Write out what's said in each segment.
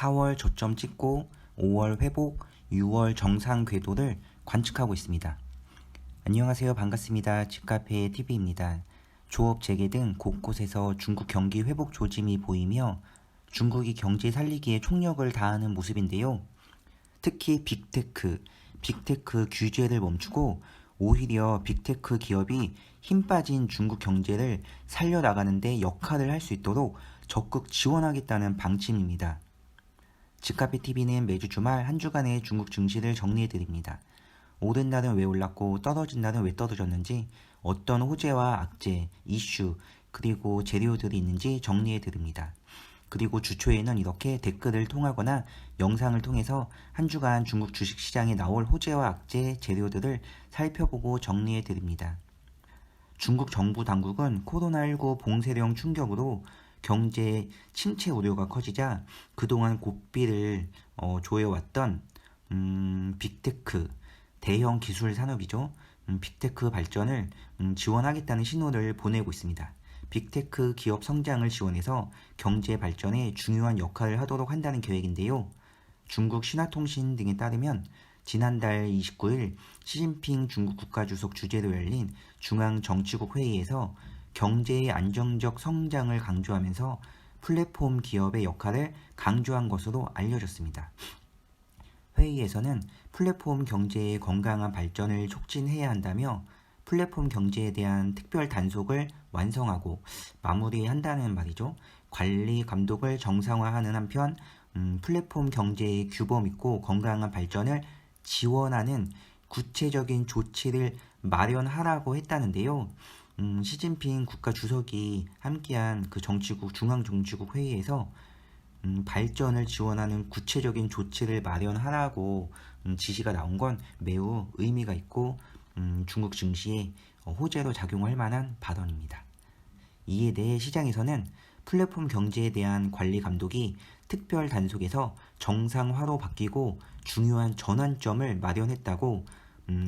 4월 저점 찍고 5월 회복, 6월 정상 궤도를 관측하고 있습니다. 안녕하세요. 반갑습니다. 집카페 TV입니다. 조업 재개 등 곳곳에서 중국 경기 회복 조짐이 보이며 중국이 경제 살리기에 총력을 다하는 모습인데요. 특히 빅테크 규제를 멈추고 오히려 빅테크 기업이 힘 빠진 중국 경제를 살려나가는 데 역할을 할 수 있도록 적극 지원하겠다는 방침입니다. 집카페TV는 매주 주말 한 주간의 중국 증시를 정리해드립니다. 오른 날은 왜 올랐고 떨어진 날은 왜 떨어졌는지, 어떤 호재와 악재, 이슈, 그리고 재료들이 있는지 정리해드립니다. 그리고 주초에는 이렇게 댓글을 통하거나 영상을 통해서 한 주간 중국 주식시장에 나올 호재와 악재, 재료들을 살펴보고 정리해드립니다. 중국 정부 당국은 코로나19 봉쇄령 충격으로 경제 침체 우려가 커지자 그동안 고삐를 조여왔던 빅테크, 대형 기술 산업이죠. 빅테크 발전을 지원하겠다는 신호를 보내고 있습니다. 빅테크 기업 성장을 지원해서 경제 발전에 중요한 역할을 하도록 한다는 계획인데요. 중국 신화통신 등에 따르면 지난달 29일 시진핑 중국 국가주석 주재로 열린 중앙정치국 회의에서 경제의 안정적 성장을 강조하면서 플랫폼 기업의 역할을 강조한 것으로 알려졌습니다. 회의에서는 플랫폼 경제의 건강한 발전을 촉진해야 한다며 플랫폼 경제에 대한 특별 단속을 완성하고 마무리한다는 말이죠. 관리 감독을 정상화하는 한편 플랫폼 경제의 규범 있고 건강한 발전을 지원하는 구체적인 조치를 마련하라고 했다는데요. 시진핑 국가주석이 함께한 그 중앙정치국 회의에서 발전을 지원하는 구체적인 조치를 마련하라고 지시가 나온 건 매우 의미가 있고 중국 증시에 호재로 작용할 만한 발언입니다. 이에 대해 시장에서는 플랫폼 경제에 대한 관리 감독이 특별 단속에서 정상화로 바뀌고 중요한 전환점을 마련했다고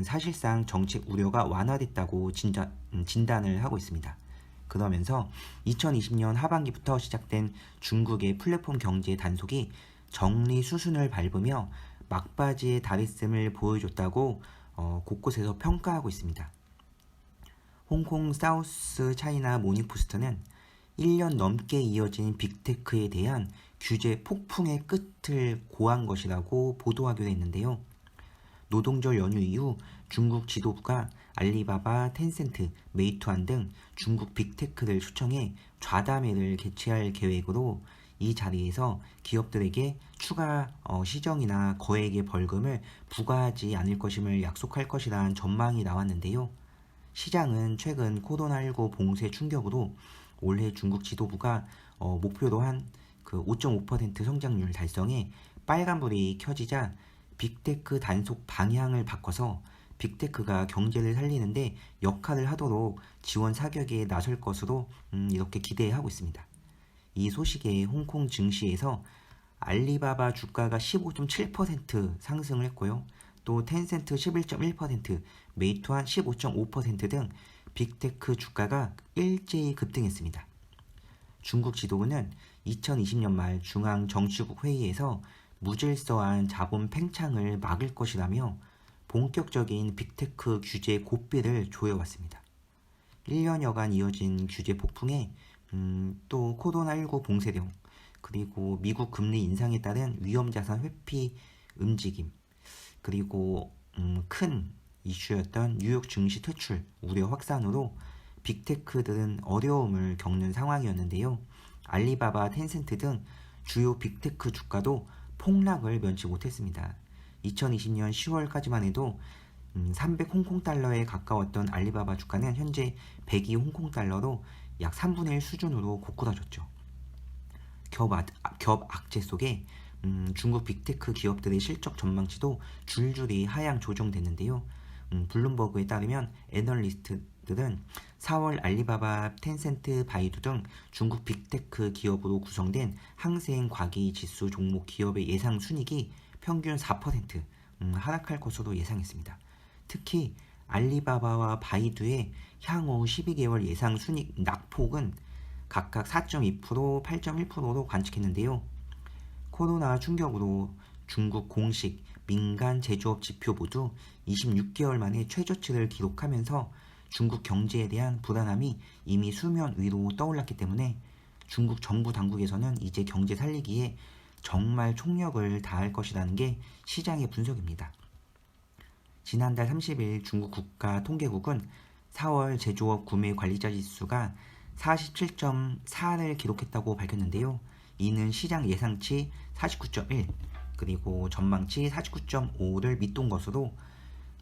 사실상 정책 우려가 완화됐다고 진단을 하고 있습니다. 그러면서 2020년 하반기부터 시작된 중국의 플랫폼 경제 단속이 정리 수순을 밟으며 막바지에 달했음을 보여줬다고 곳곳에서 평가하고 있습니다. 홍콩 사우스 차이나 모닝포스트는 1년 넘게 이어진 빅테크에 대한 규제 폭풍의 끝을 고한 것이라고 보도하기도 했는데요. 노동절 연휴 이후 중국 지도부가 알리바바, 텐센트, 메이투안 등 중국 빅테크를 초청해 좌담회를 개최할 계획으로 이 자리에서 기업들에게 추가 시정이나 거액의 벌금을 부과하지 않을 것임을 약속할 것이라는 전망이 나왔는데요. 시장은 최근 코로나19 봉쇄 충격으로 올해 중국 지도부가 목표로 한 그 5.5% 성장률 달성에 빨간불이 켜지자 빅테크 단속 방향을 바꿔서 빅테크가 경제를 살리는데 역할을 하도록 지원 사격에 나설 것으로 이렇게 기대하고 있습니다. 이 소식에 홍콩 증시에서 알리바바 주가가 15.7% 상승을 했고요. 또 텐센트 11.1%, 메이투안 15.5% 등 빅테크 주가가 일제히 급등했습니다. 중국 지도부는 2020년 말 중앙정치국 회의에서 무질서한 자본 팽창을 막을 것이라며 본격적인 빅테크 규제 고삐를 조여왔습니다. 1년여간 이어진 규제 폭풍에 또 코로나19 봉쇄령, 그리고 미국 금리 인상에 따른 위험자산 회피 움직임, 그리고 큰 이슈였던 뉴욕 증시 퇴출 우려 확산으로 빅테크들은 어려움을 겪는 상황이었는데요. 알리바바, 텐센트 등 주요 빅테크 주가도 폭락을 면치 못했습니다. 2020년 10월까지만 해도 300 홍콩달러에 가까웠던 알리바바 주가는 현재 102 홍콩달러로 약 3분의 1 수준으로 고꾸라졌죠. 겹 악재 속에 중국 빅테크 기업들의 실적 전망치도 줄줄이 하향 조정됐는데요. 블룸버그에 따르면 애널리스트들은 4월 알리바바, 텐센트, 바이두 등 중국 빅테크 기업으로 구성된 항생 과기 지수 종목 기업의 예상 순이익이 평균 4% 하락할 것으로 예상했습니다. 특히 알리바바와 바이두의 향후 12개월 예상 순이익 낙폭은 각각 4.2%, 8.1%로 관측했는데요. 코로나 충격으로 중국 공식, 민간 제조업 지표 모두 26개월 만에 최저치를 기록하면서 중국 경제에 대한 불안함이 이미 수면 위로 떠올랐기 때문에 중국 정부 당국에서는 이제 경제 살리기에 정말 총력을 다할 것이라는 게 시장의 분석입니다. 지난달 30일 중국 국가통계국은 4월 제조업 구매 관리자 지수가 47.4를 기록했다고 밝혔는데요. 이는 시장 예상치 49.1 그리고 전망치 49.5를 밑돈 것으로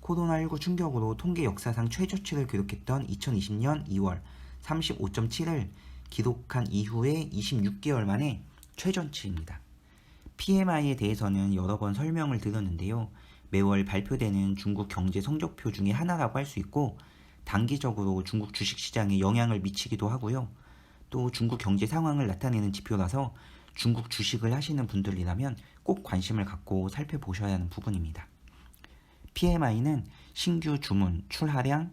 코로나19 충격으로 통계 역사상 최저치를 기록했던 2020년 2월 35.7을 기록한 이후에 26개월 만에 최저치입니다. PMI에 대해서는 여러 번 설명을 드렸는데요. 매월 발표되는 중국 경제 성적표 중에 하나라고 할 수 있고 단기적으로 중국 주식시장에 영향을 미치기도 하고요. 또 중국 경제 상황을 나타내는 지표라서 중국 주식을 하시는 분들이라면 꼭 관심을 갖고 살펴보셔야 하는 부분입니다. PMI는 신규 주문, 출하량,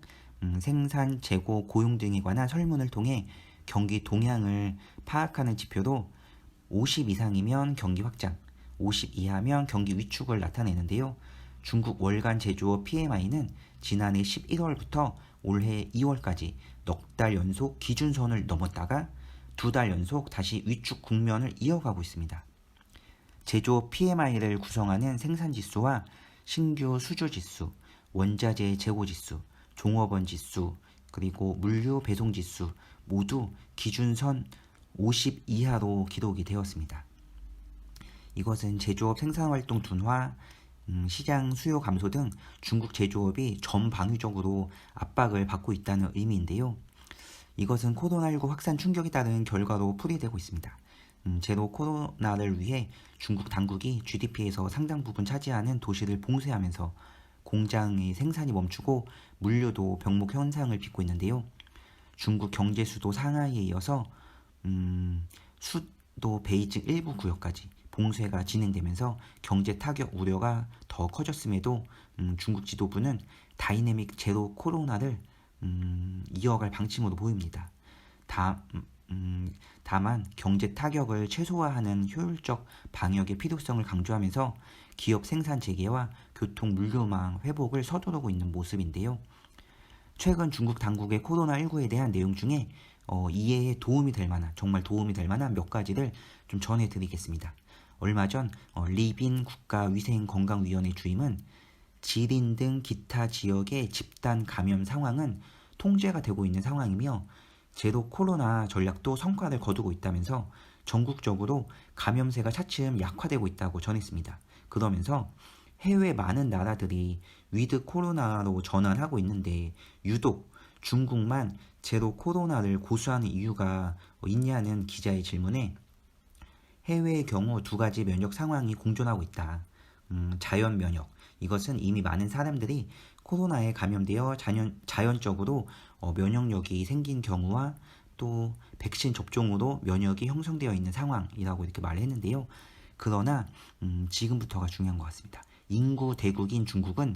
생산, 재고, 고용 등에 관한 설문을 통해 경기 동향을 파악하는 지표로 50 이상이면 경기 확장, 50 이하면 경기 위축을 나타내는데요. 중국 월간 제조업 PMI는 지난해 11월부터 올해 2월까지 넉 달 연속 기준선을 넘었다가 2달 연속 다시 위축 국면을 이어가고 있습니다. 제조업 PMI를 구성하는 생산지수와 신규 수주지수, 원자재 재고지수, 종업원 지수, 그리고 물류 배송지수 모두 기준선 50 이하로 기록이 되었습니다. 이것은 제조업 생산활동 둔화, 시장 수요 감소 등 중국 제조업이 전방위적으로 압박을 받고 있다는 의미인데요. 이것은 코로나19 확산 충격에 따른 결과로 풀이되고 있습니다. 제로 코로나를 위해 중국 당국이 GDP에서 상당 부분 차지하는 도시를 봉쇄하면서 공장의 생산이 멈추고 물류도 병목 현상을 빚고 있는데요. 중국 경제 수도 상하이에 이어서 수도 베이징 일부 구역까지 봉쇄가 진행되면서 경제 타격 우려가 더 커졌음에도 중국 지도부는 다이내믹 제로 코로나를 이어갈 방침으로 보입니다. 다만 경제 타격을 최소화하는 효율적 방역의 필요성을 강조하면서 기업 생산 재개와 교통 물류망 회복을 서두르고 있는 모습인데요. 최근 중국 당국의 코로나19에 대한 내용 중에 이해에 도움이 될 만한, 정말 도움이 될 만한 몇 가지를 좀 전해드리겠습니다. 얼마 전 리빈 국가위생건강위원회 주임은 지린 등 기타 지역의 집단 감염 상황은 통제가 되고 있는 상황이며 제로 코로나 전략도 성과를 거두고 있다면서 전국적으로 감염세가 차츰 약화되고 있다고 전했습니다. 그러면서 해외 많은 나라들이 위드 코로나로 전환하고 있는데 유독 중국만 제로 코로나를 고수하는 이유가 있냐는 기자의 질문에 해외의 경우 두 가지 면역 상황이 공존하고 있다. 자연 면역. 이것은 이미 많은 사람들이 코로나에 감염되어 자연적으로 면역력이 생긴 경우와 또 백신 접종으로 면역이 형성되어 있는 상황이라고 이렇게 말을 했는데요. 그러나 지금부터가 중요한 것 같습니다. 인구 대국인 중국은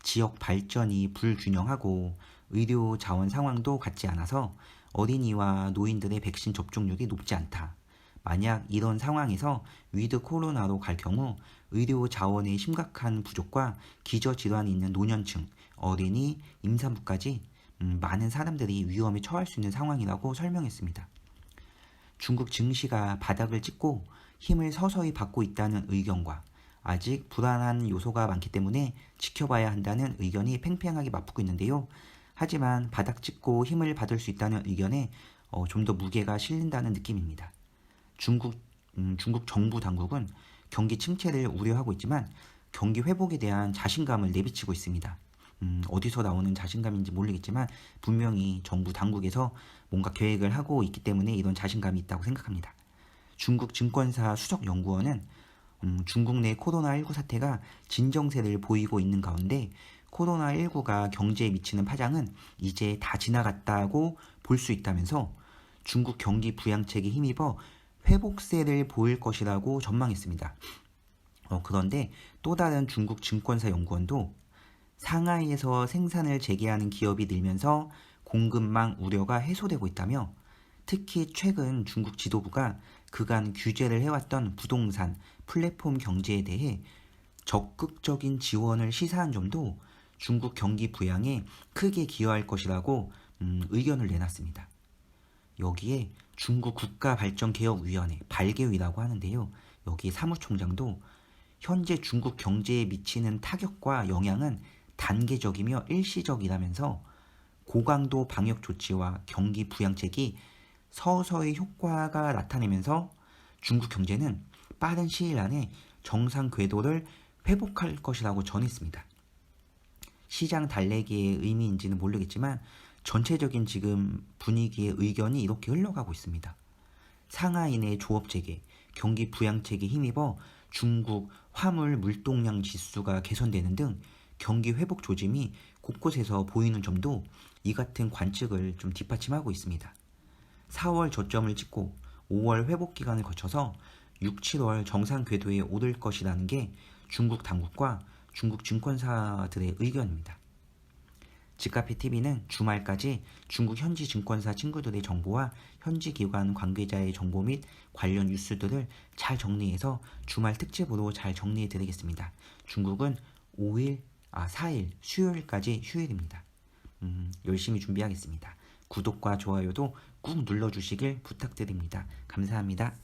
지역 발전이 불균형하고 의료 자원 상황도 같지 않아서 어린이와 노인들의 백신 접종률이 높지 않다. 만약 이런 상황에서 위드 코로나로 갈 경우 의료 자원의 심각한 부족과 기저질환이 있는 노년층, 어린이, 임산부까지 많은 사람들이 위험에 처할 수 있는 상황이라고 설명했습니다. 중국 증시가 바닥을 찍고 힘을 서서히 받고 있다는 의견과 아직 불안한 요소가 많기 때문에 지켜봐야 한다는 의견이 팽팽하게 맞붙고 있는데요. 하지만 바닥 찍고 힘을 받을 수 있다는 의견에 좀 더 무게가 실린다는 느낌입니다. 중국 정부 당국은 경기 침체를 우려하고 있지만 경기 회복에 대한 자신감을 내비치고 있습니다. 어디서 나오는 자신감인지 모르겠지만 분명히 정부 당국에서 뭔가 계획을 하고 있기 때문에 이런 자신감이 있다고 생각합니다. 중국 증권사 수석연구원은 중국 내 코로나19 사태가 진정세를 보이고 있는 가운데 코로나19가 경제에 미치는 파장은 이제 다 지나갔다고 볼 수 있다면서 중국 경기 부양책에 힘입어 회복세를 보일 것이라고 전망했습니다. 그런데 또 다른 중국 증권사 연구원도 상하이에서 생산을 재개하는 기업이 늘면서 공급망 우려가 해소되고 있다며 특히 최근 중국 지도부가 그간 규제를 해왔던 부동산, 플랫폼 경제에 대해 적극적인 지원을 시사한 점도 중국 경기 부양에 크게 기여할 것이라고 의견을 내놨습니다. 여기에 중국 국가발전개혁위원회, 발개위라고 하는데요. 여기 사무총장도 현재 중국 경제에 미치는 타격과 영향은 단계적이며 일시적이라면서 고강도 방역 조치와 경기 부양책이 서서히 효과가 나타내면서 중국 경제는 빠른 시일 안에 정상 궤도를 회복할 것이라고 전했습니다. 시장 달래기의 의미인지는 모르겠지만 전체적인 지금 분위기의 의견이 이렇게 흘러가고 있습니다. 상하이 내 조업체계, 경기 부양책에 힘입어 중국 화물 물동량 지수가 개선되는 등 경기 회복 조짐이 곳곳에서 보이는 점도 이 같은 관측을 좀 뒷받침하고 있습니다. 4월 저점을 찍고 5월 회복 기간을 거쳐서 6, 7월 정상 궤도에 오를 것이라는 게 중국 당국과 중국 증권사들의 의견입니다. 집카페TV는 주말까지 중국 현지 증권사 친구들의 정보와 현지 기관 관계자의 정보 및 관련 뉴스들을 잘 정리해서 주말 특집으로 잘 정리해 드리겠습니다. 중국은 4일 수요일까지 휴일입니다. 열심히 준비하겠습니다. 구독과 좋아요도 꾹 눌러주시길 부탁드립니다. 감사합니다.